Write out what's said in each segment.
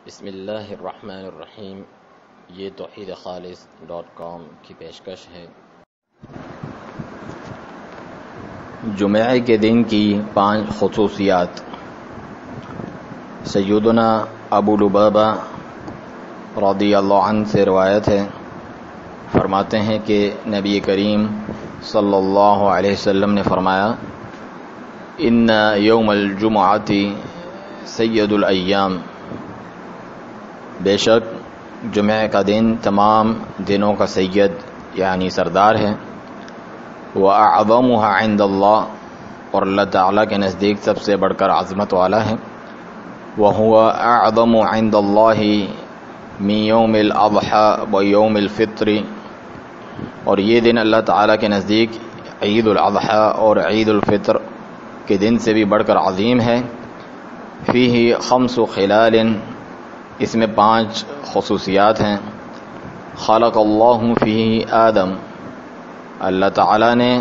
بسم اللہ الرحمن الرحیم۔ یہ توحیدخالص.com کی پیشکش ہے۔ جمعہ کے دن کی 5 خصوصیات۔ سیدنا ابو لبابہ رضی اللہ عنہ سے روایت ہے، فرماتے ہیں کہ نبی کریم صلی اللہ علیہ وسلم نے فرمایا، ان یوم الجمعۃ سید الایام، بے شک جمعہ کا دن تمام دنوں کا سید یعنی سردار ہے، وَأَعْظَمُهَا عِنْدَ اللَّهِ، اور اللہ تعالیٰ کے نزدیک سب سے بڑھ کر عظمت والا ہے، وَهُوَ أَعْظَمُ عِنْدَ اللَّهِ مِنْ يَوْمِ الْأَضْحَى وَيَوْمِ الْفِطْرِ، اور یہ دن اللہ تعالیٰ کے نزدیک عید الاضحیٰ اور عید الفطر کے دن سے بھی بڑھ کر عظیم ہے۔ فِيهِ 5 خلال، اس میں 5 خصوصیات ہیں۔ خلق اللہ فیہ آدم، اللہ تعالیٰ نے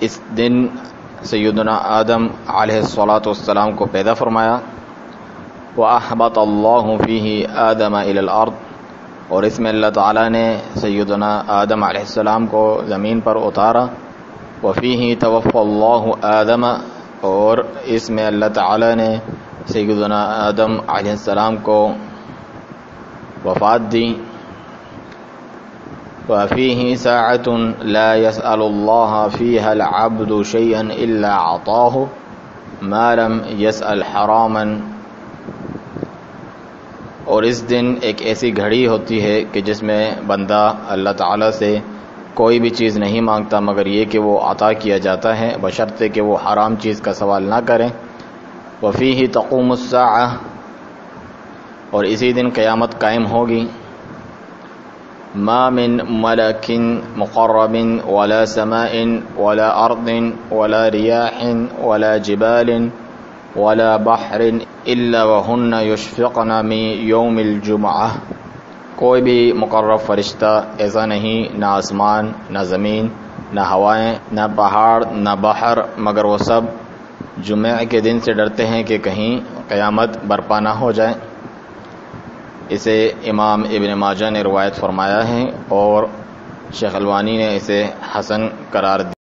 اس دن سیدنا آدم علیہ السلام کو پیدا فرمایا۔ وَأَحْبَطَ اللَّهُ فِيهِ آدَمَ إِلَى الْأَرْضِ، اور اس میں اللہ تعالیٰ نے سیدنا آدم علیہ السلام کو زمین پر اتارا۔ وَفِيهِ تَوَفَّى اللَّهُ آدَمَ، اور اس میں اللہ تعالیٰ نے سیدنا آدم علیہ السلام کو وفات دی۔ وَفِيهِ سَاعَةٌ لَا يَسْأَلُ اللَّهَ فِيهَا الْعَبْدُ شَيْئًا إِلَّا أَعْطَاهُ مَا لَمْ يَسْأَلْ حَرَامًا، اور اس دن ایک ایسی گھڑی ہوتی ہے کہ جس میں بندہ اللہ تعالیٰ سے کوئی بھی چیز نہیں مانگتا مگر یہ کہ وہ عطا کیا جاتا ہے، بشرطے کہ وہ حرام چیز کا سوال نہ کریں۔ وفیہ تقوم الساعہ، اور اسی دن قیامت قائم ہوگی۔ ما من ملک مقرب ولا سماء ولا ارض ولا ریاح ولا جبال ولا بحر الا وهن یشفقن من یوم الجمعہ، کوئی بھی مقرب فرشتہ ایسا نہیں، نہ آسمان، نہ زمین، نہ ہوائیں، نہ پہاڑ، نہ بحر، مگر وہ سب جمعہ کے دن سے ڈرتے ہیں کہ کہیں قیامت برپا نہ ہو جائے۔ اسے امام ابن ماجہ نے روایت فرمایا ہے اور شیخ البانی نے اسے حسن قرار دیا۔